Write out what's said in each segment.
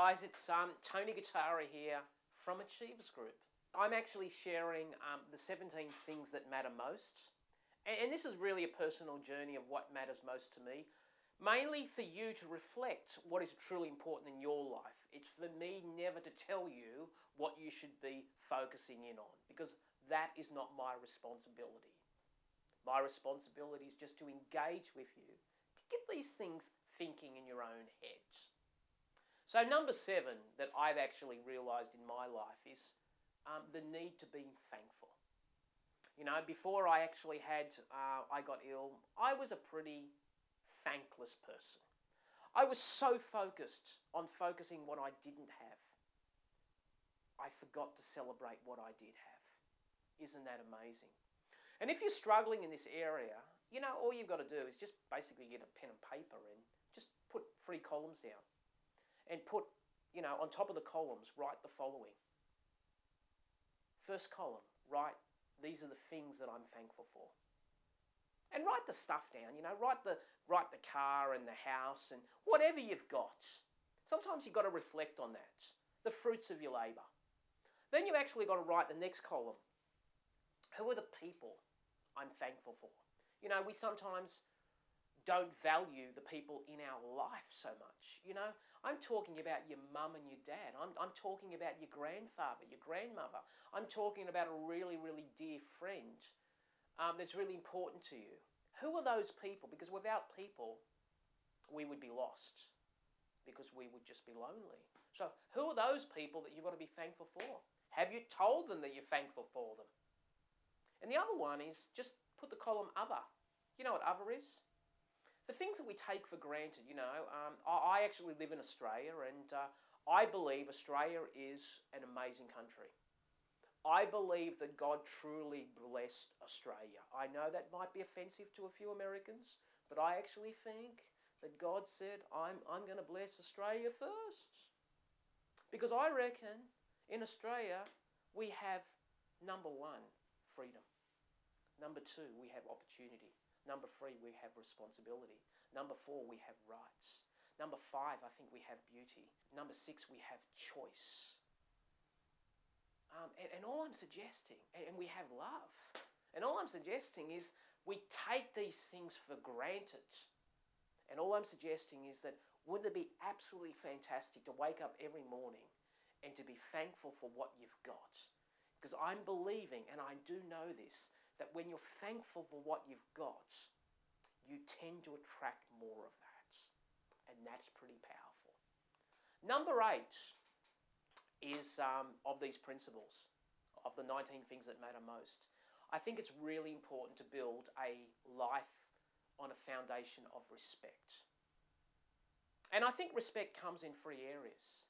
guys, it's Tony Gattari here from Achievers Group. I'm actually sharing the 17 things that matter most. And this is really a personal journey of what matters most to me. Mainly for you to reflect what is truly important in your life. It's for me never to tell you what you should be focusing in on, because that is not my responsibility. My responsibility is just to engage with you, to get these things thinking in your own heads. So number 7 that I've actually realised in my life is the need to be thankful. You know, before I actually I got ill, I was a pretty thankless person. I was so focused on focusing what I didn't have. I forgot to celebrate what I did have. Isn't that amazing? And if you're struggling in this area, you know, all you've got to do is just basically get a pen and paper and just put 3 columns down. And put, you know, on top of the columns, write the following. First column, write, these are the things that I'm thankful for. And write the stuff down, you know, write the car and the house and whatever you've got. Sometimes you've got to reflect on that, the fruits of your labour. Then you've actually got to write the next column. Who are the people I'm thankful for? You know, we sometimes don't value the people in our life so much. You know, I'm talking about your mum and your dad. I'm talking about your grandfather, your grandmother. I'm talking about a really, really dear friend that's really important to you. Who are those people? Because without people, we would be lost, because we would just be lonely. So who are those people that you've got to be thankful for? Have you told them that you're thankful for them? And the other one is just put the column other. You know what other is? The things that we take for granted, you know. I actually live in Australia, and I believe Australia is an amazing country. I believe that God truly blessed Australia. I know that might be offensive to a few Americans, but I actually think that God said, I'm going to bless Australia first. Because I reckon in Australia we have, number 1, freedom. Number 2, we have opportunity. Number 3, we have responsibility. Number 4, we have rights. Number 5, I think we have beauty. Number 6, we have choice. And all I'm suggesting, and we have love. And all I'm suggesting is we take these things for granted. And all I'm suggesting is that wouldn't it be absolutely fantastic to wake up every morning and to be thankful for what you've got? Because I'm believing, and I do know this, that when you're thankful for what you've got, you tend to attract more of that. And that's pretty powerful. Number 8 is of these principles, of the 19 things that matter most. I think it's really important to build a life on a foundation of respect. And I think respect comes in 3 areas.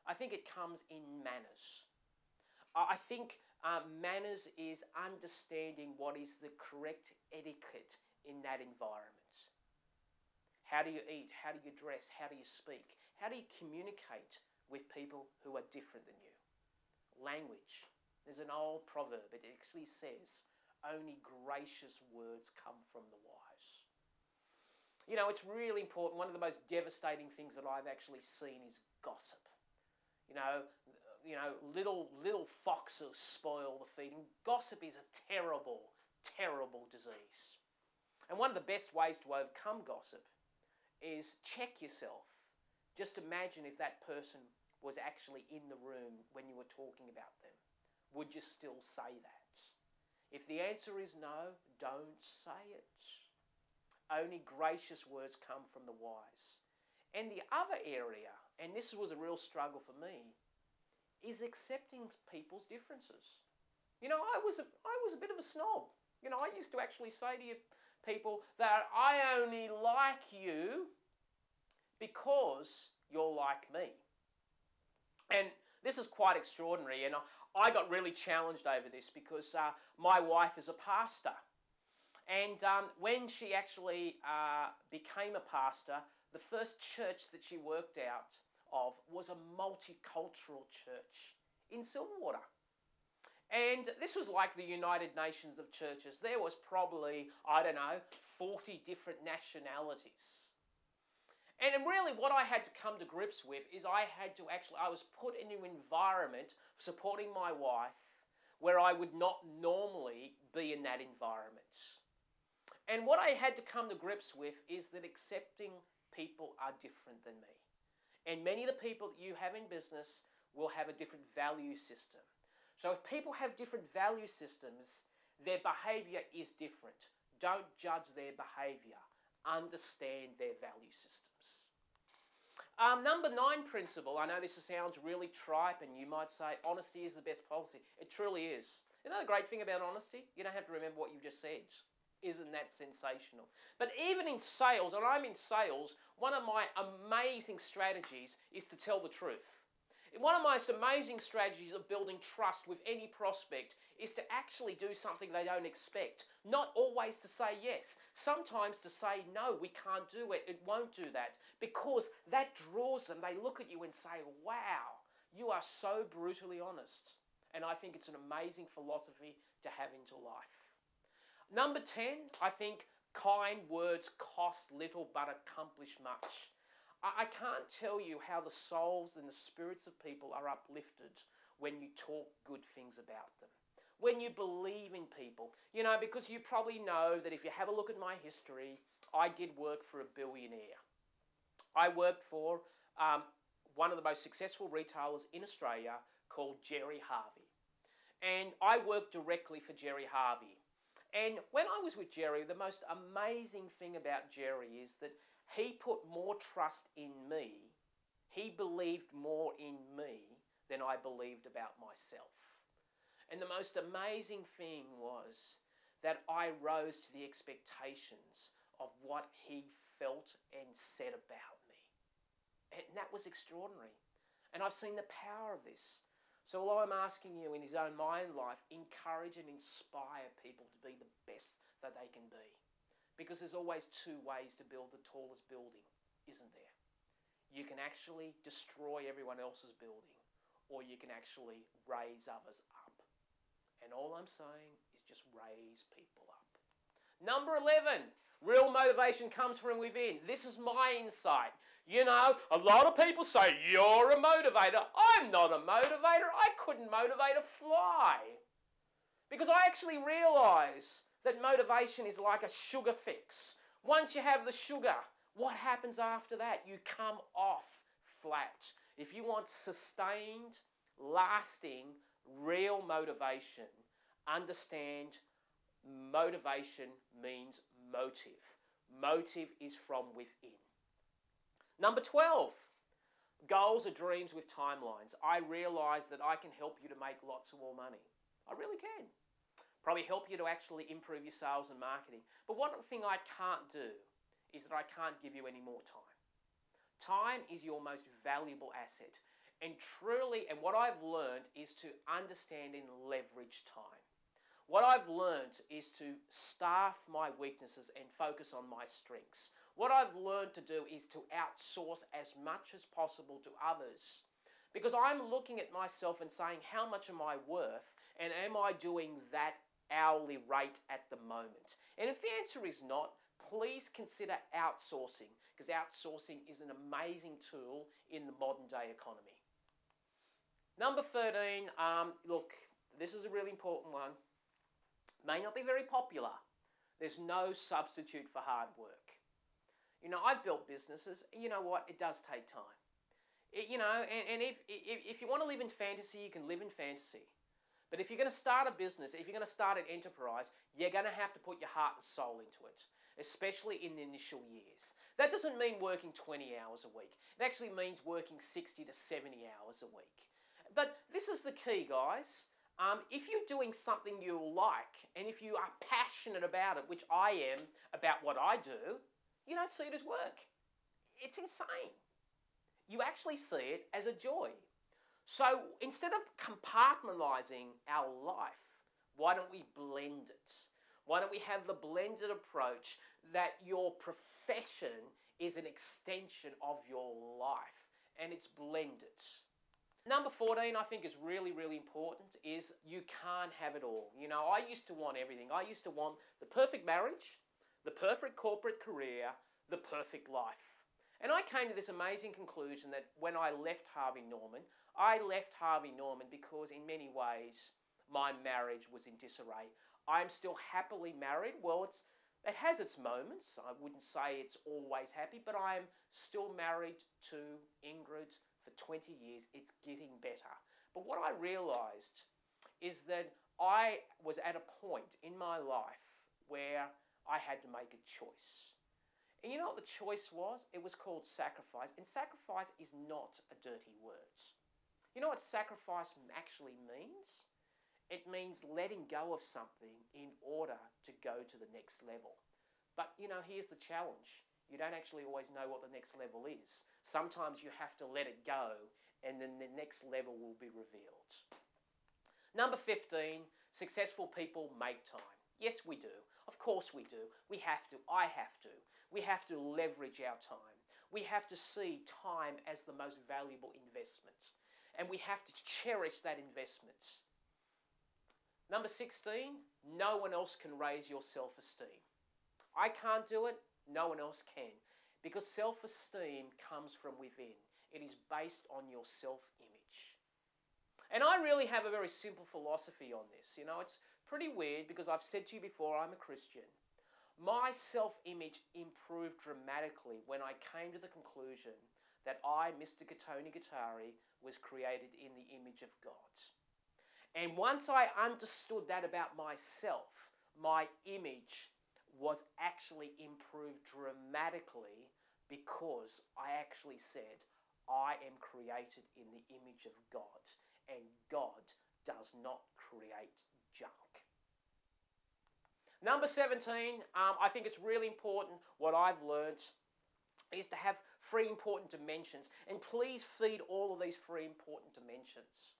I think it comes in manners. I think manners is understanding what is the correct etiquette in that environment. How do you eat? How do you dress? How do you speak? How do you communicate with people who are different than you? Language. There's an old proverb. It actually says, only gracious words come from the wise. You know, it's really important. One of the most devastating things that I've actually seen is gossip. You know, little foxes spoil the feeding. Gossip is a terrible, terrible disease. And one of the best ways to overcome gossip is check yourself. Just imagine if that person was actually in the room when you were talking about them. Would you still say that? If the answer is no, don't say it. Only gracious words come from the wise. And the other area, and this was a real struggle for me, is accepting people's differences. You know, I was a bit of a snob. You know, I used to actually say to people that I only like you because you're like me. And this is quite extraordinary, and I got really challenged over this because my wife is a pastor. And when she actually became a pastor, the first church that she worked out of was a multicultural church in Silverwater. And this was like the United Nations of churches. There was probably, 40 different nationalities. And really what I had to come to grips with is I was put in an environment supporting my wife where I would not normally be in that environment. And what I had to come to grips with is that accepting people are different than me. And many of the people that you have in business will have a different value system. So if people have different value systems, their behavior is different. Don't judge their behavior. Understand their value systems. Number 9 principle, I know this sounds really trite and you might say honesty is the best policy. It truly is. You know the great thing about honesty? You don't have to remember what you just said. Isn't that sensational? But even in sales, and I'm in sales, one of my amazing strategies is to tell the truth. One of the most amazing strategies of building trust with any prospect is to actually do something they don't expect. Not always to say yes. Sometimes to say no, we can't do it, it won't do that. Because that draws them. They look at you and say, wow, you are so brutally honest. And I think it's an amazing philosophy to have into life. Number 10, I think kind words cost little but accomplish much. I can't tell you how the souls and the spirits of people are uplifted when you talk good things about them. When you believe in people. You know, because you probably know that if you have a look at my history, I did work for a billionaire. I worked for one of the most successful retailers in Australia called Gerry Harvey. And I worked directly for Gerry Harvey. And when I was with Gerry, the most amazing thing about Gerry is that he put more trust in me, he believed more in me than I believed about myself. And the most amazing thing was that I rose to the expectations of what he felt and said about me. And that was extraordinary. And I've seen the power of this. So all I'm asking you in his own mind life, encourage and inspire people to be the best that they can be. Because there's always 2 ways to build the tallest building, isn't there? You can actually destroy everyone else's building, or you can actually raise others up. And all I'm saying is just raise people up. Number 11, real motivation comes from within. This is my insight. You know, a lot of people say, you're a motivator. I'm not a motivator. I couldn't motivate a fly. Because I actually realise that motivation is like a sugar fix. Once you have the sugar, what happens after that? You come off flat. If you want sustained, lasting, real motivation, understand motivation means motive. Motive is from within. Number 12, goals are dreams with timelines. I realise that I can help you to make lots of more money. I really can. Probably help you to actually improve your sales and marketing. But one thing I can't do is that I can't give you any more time. Time is your most valuable asset. And truly, and what I've learned is to understand and leverage time. What I've learned is to staff my weaknesses and focus on my strengths. What I've learned to do is to outsource as much as possible to others. Because I'm looking at myself and saying, how much am I worth? And am I doing that hourly rate at the moment? And if the answer is not, please consider outsourcing, because outsourcing is an amazing tool in the modern day economy. Number 13, look, this is a really important one. May not be very popular. There's no substitute for hard work. You know, I've built businesses, and you know what? It does take time. And if you want to live in fantasy, you can live in fantasy. But if you're going to start a business, if you're going to start an enterprise, you're going to have to put your heart and soul into it, especially in the initial years. That doesn't mean working 20 hours a week. It actually means working 60 to 70 hours a week. But this is the key, guys. If you're doing something you like, and if you are passionate about it, which I am about what I do, you don't see it as work. It's insane. You actually see it as a joy. So instead of compartmentalizing our life, why don't we blend it? Why don't we have the blended approach that your profession is an extension of your life and it's blended? Number 14, I think is really, really important, is you can't have it all. You know, I used to want everything. I used to want the perfect marriage, the perfect corporate career, the perfect life. And I came to this amazing conclusion that when I left Harvey Norman because in many ways my marriage was in disarray. I'm still happily married. Well, it has its moments. I wouldn't say it's always happy, but I'm still married to Ingrid for 20 years. It's getting better. But what I realised is that I was at a point in my life where I had to make a choice. And you know what the choice was? It was called sacrifice. And sacrifice is not a dirty word. You know what sacrifice actually means? It means letting go of something in order to go to the next level. But, here's the challenge. You don't actually always know what the next level is. Sometimes you have to let it go, and then the next level will be revealed. Number 15, successful people make time. Yes, we do. Of course we do. We have to. I have to. We have to leverage our time. We have to see time as the most valuable investment. And we have to cherish that investment. Number 16, no one else can raise your self-esteem. I can't do it, no one else can. Because self-esteem comes from within. It is based on your self-image. And I really have a very simple philosophy on this. It's pretty weird because I've said to you before, I'm a Christian. My self-image improved dramatically when I came to the conclusion that I, Mr. Gattari, was created in the image of God. And once I understood that about myself, my image was actually improved dramatically because I actually said, I am created in the image of God, and God does not create junk. Number 17, I think it's really important, what I've learned is to have 3 important dimensions, and please feed all of these 3 important dimensions.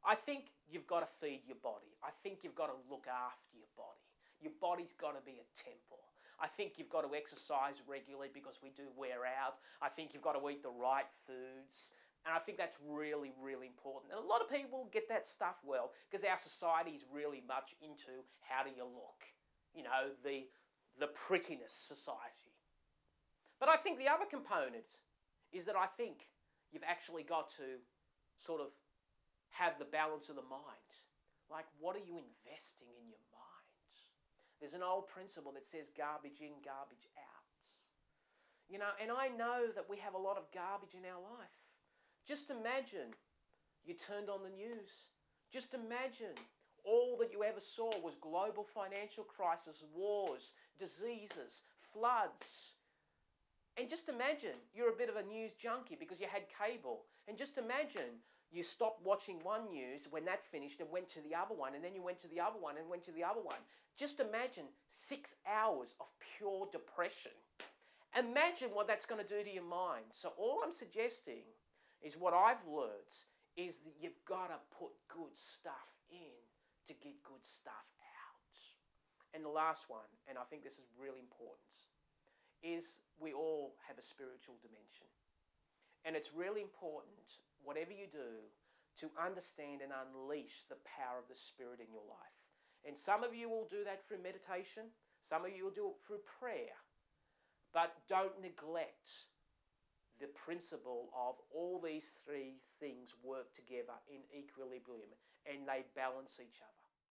I think you've got to feed your body. I think you've got to look after your body. Your body's got to be a temple. I think you've got to exercise regularly because we do wear out. I think you've got to eat the right foods. And I think that's really, really important. And a lot of people get that stuff well because our society is really much into how do you look. The prettiness society. But I think the other component is that I think you've actually got to sort of have the balance of the mind. Like, what are you investing in your mind? There's an old principle that says garbage in, garbage out. And I know that we have a lot of garbage in our life. Just imagine you turned on the news. Just imagine all that you ever saw was global financial crisis, wars, diseases, floods. And just imagine you're a bit of a news junkie because you had cable. And just imagine you stopped watching one news when that finished and went to the other one, and then you went to the other one and went to the other one. Just imagine 6 hours of pure depression. Imagine what that's going to do to your mind. So all I'm suggesting is what I've learned is that you've got to put good stuff in to get good stuff out. And the last one, and I think this is really important, is we all have a spiritual dimension. And it's really important, whatever you do, to understand and unleash the power of the Spirit in your life. And some of you will do that through meditation. Some of you will do it through prayer. But don't neglect the principle of all these 3 things work together in equilibrium and they balance each other.